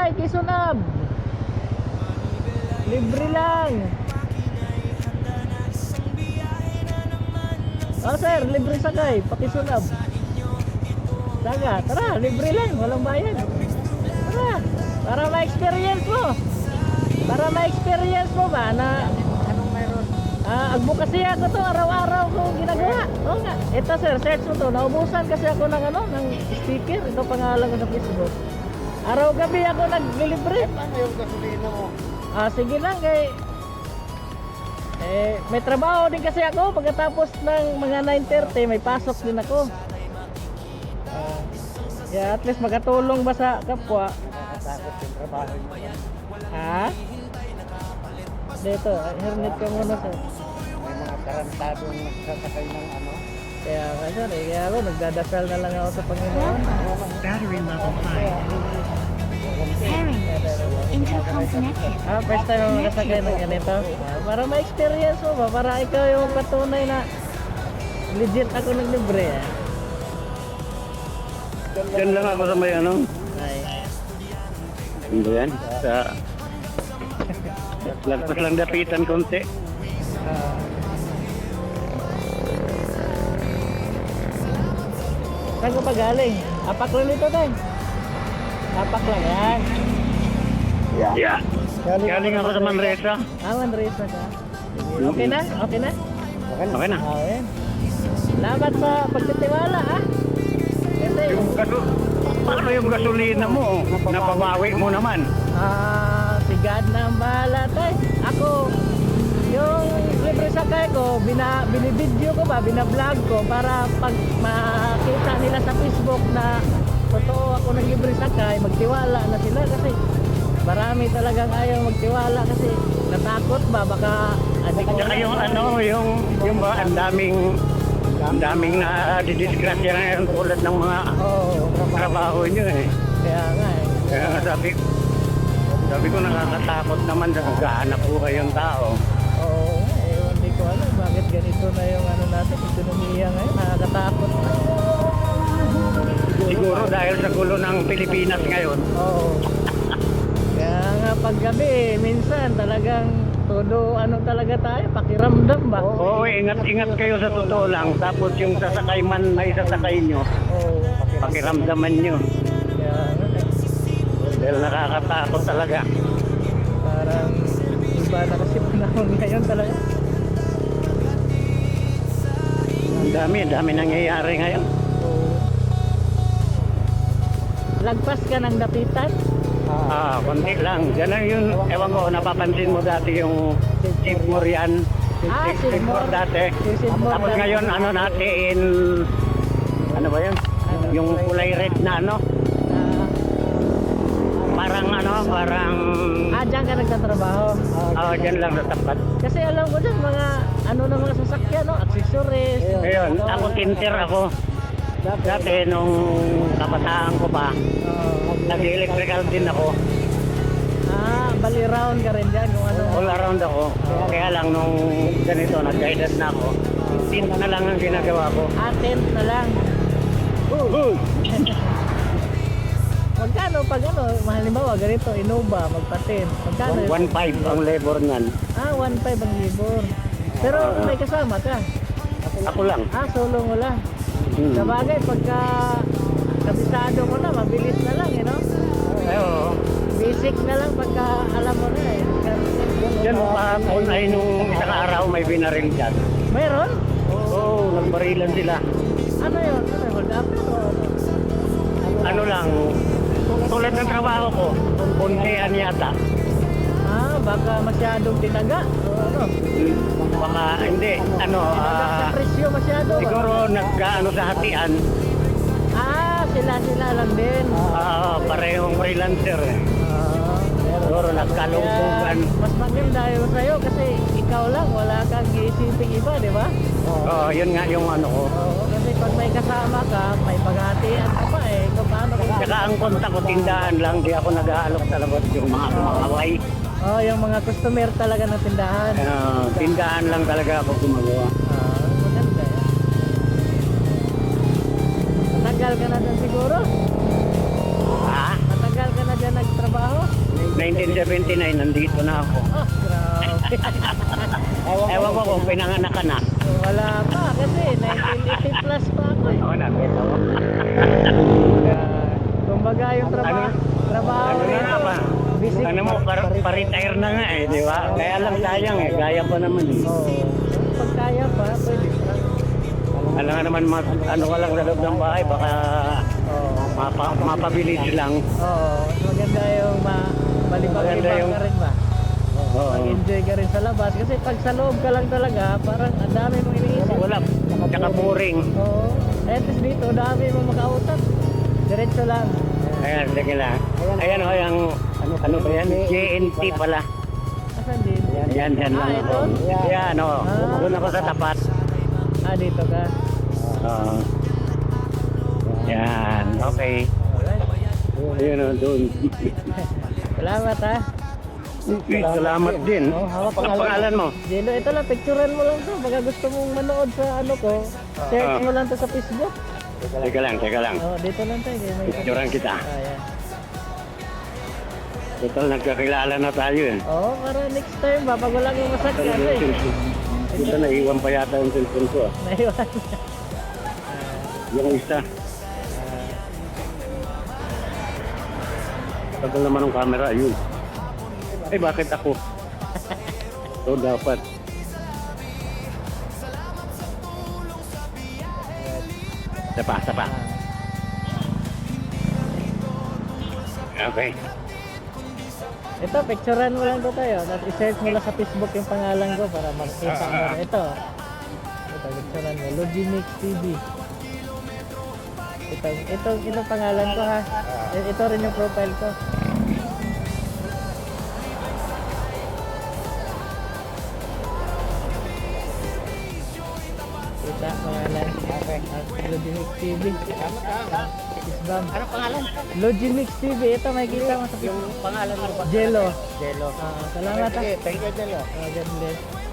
sakay, Kisunab. Libre lang. Oh sir, libre sakay, pakisunab. Saga, tara, libre lang, walang bayad. Tara, para ma-experience mo. Para ma-experience mo ba na Anong mayroon? advocacy ako to, araw-araw ko ginagawa. Oo nga. Ito sir, search mo to. Naubusan kasi ako ng ng sticker. Ito pangalan ko sa Facebook. Araw-gabi ako naglilibre. Ano yung gasolina mo? Sige lang kay may trabaho din kasi ako pagkatapos ng mga 9:30 may pasok din ako. Kaya at least makatulong ba sa kapwa? Nakakatakot yung trabaho niyo. Ha? Dito, hernet ka muna sir. May mga tarantadong nagsasakay ng ano. Kaya sir, kaya ako nagdadasal na lang ako sa Panginoon. Battery level high. Pairing. Intercom connected. First time mo nakasakay ng ganito. Para ma-experience mo ba? Para ikaw yung patunay na legit ako naglibre. Diyan lang ako sa may ano. Ay. Ano yan? Sa... Lagpas lang dapitan konti. Saan ko pa galing? Apak lang ito tayo. Apak lang yan. Yeah. Galing ako sa Manresa. Manresa ka. Okay na? Okay na? Okay na. Okay. Salamat sa pagtitiwala ha. Kasi Paano yung gasolina mo? Napabawi mo naman. si God na ang bahala tayo. Ako, yung libre sakay ko, binibidyo ko ba, binablog ko para pag makita nila sa Facebook na totoo ako ng libre sakay, magtiwala na sila kasi marami talagang ayaw magtiwala kasi natakot ba, baka adik Tsaka yung ano, yung ba, ang daming na didisgrasya ngayon tulad ng mga trabaho nyo eh. Kaya nga eh. Kaya sabi ko nakakatakot naman na naghahanap po kayong tao. Oo, hindi ko alam bakit ganito na yung natin, ekonomiya ngayon, nakakatakot na. Siguro dahil sa gulo ng Pilipinas ngayon. Oo. Kaya nga pag gabi, minsan talagang todo talaga tayo, pakiramdam ba? Oo, ingat-ingat kayo sa totoo lang. Tapos yung sasakay man may sasakay nyo, Oo. pakiramdaman nyo. Kaya nga, Dahil nakakatakot talaga. parang iba na kasi panahon ngayon talaga. Ang dami nangyayari ngayon. Oo. Lagpas ka ng dapitan? Konti lang. Yan ang yun, ewan ko, napapansin mo dati yung Chief Morian. Chief Mor dati. Tapos ngayon, ano natin, ano ba yun? Yung kulay red na ano? Parang... Diyan ka nagtatrabaho? dyan lang sa tapat. Kasi alam ko dyan, mga ng mga sasakyan, no? Accessories. Ngayon, ako tinter ako. Dati nung kabataan ko pa, nag-electrical din ako. Bali round ka rin dyan kung ano. All around ako. Kaya lang nung ganito, nag-guided na ako. Tint na lang ang ginagawa ko. Tent na lang. Magkano pag halimbawa ganito, Innova, magpatent. Magkano? 1.5 ang labor niyan. 1.5 ang libor. Pero may kasama ka? Ako lang. Solo mo lang. Sabagay, pagka kabisado mo na, mabilis na lang, no? Oo. Basic na lang pagka alam mo na eh. Yan, kahapon ay nung isang araw may binaril dyan. Mayroon? Oo, nagbarilan sila. Ano yun? Hold up o ano? Ano lang, tulad ng trabaho ko, puntihan yata. Baka masyadong tinaga. O ano? Baka hindi, Sa presyo masyado. siguro nagkaano sa hatian. Sila lang din. Parehong freelancer eh. Siguro nagkalungkugan. Mas maganda yun sa'yo kasi ikaw lang, wala kang iisiping iba, di ba? Yun nga yung ano ko. Kasi pag may kasama ka, may paghatian ka pa eh. Kung paano ka. Saka ang kontak ko tindahan lang, di ako nag-aalok talaga yung mga kumakaway. Yung mga customer talaga ng tindahan. Tindahan lang talaga ako gumagawa. Maganda yan. Matagal ka na dyan siguro? Matagal ka na dyan nagtrabaho? 1979, nandito na ako. Oh, grabe. Ewan ko kung pinanganak ka na. Wala pa kasi 1980 plus pa ako eh. Oo na, ito. Kaya, kumbaga yung trabaho Ano na rito, pa? busy. Ano mo, pa-retire na nga eh, di ba? Kaya lang sayang eh, gaya pa naman eh. Oo. Pag kaya pa, pwede pa. Ano nga naman, ano ka lang sa loob ng bahay, baka Oo. mapabilis lang. Oo. Mas maganda yung Maganda malibang-libang yung- ka rin ba? Oo. Mag-enjoy ka rin sa labas. Kasi pag sa loob ka lang talaga, parang ang dami mong iniisip. Wala, tsaka boring. Oo. At least dito, dami mong makautat. Diretso lang. Ayan, sige lang. Ayan o, yung, ano ba yan? JNT pala. Asan din? Yan, yan lang Ah, ako. ito? Yan o, doon ako sa tapat. Ah, dito ka. Oo. Yan, okay. Alright. Ayun o, doon. Salamat ha. Salamat din. Oh, hawak Ang pangalan mo? Jelo, ito lang, picturean mo lang to. Baka gusto mong manood sa ano ko, search mo lang to sa Facebook. Teka lang, teka lang. Oh, dito lang tayo. May Picturean kita. Ah, yan. Total, nagkakilala na tayo eh. Oo, para next time ba, pag wala kang masakyan eh. Ito, naiwan pa yata yung cellphone ko. Naiwan. Yung isa. Tagal naman ng camera, yun. Eh, bakit ako? So, dapat. Sapa. Okay. Ito, picturean mo lang to tayo. Tapos i-search mo lang sa Facebook yung pangalan ko para makita mo. Ito, picturean mo. Logimix TV. Ito pangalan ko ha. Ito rin yung profile ko. Kita pangalan. Okay. Logimix TV. Isbam. Ano pangalan? Logimix TV. Ito makikita mo sa Yung pangalan mo ba? Jello. Jello. Salamat ha. Sige, thank you, Jello. God bless.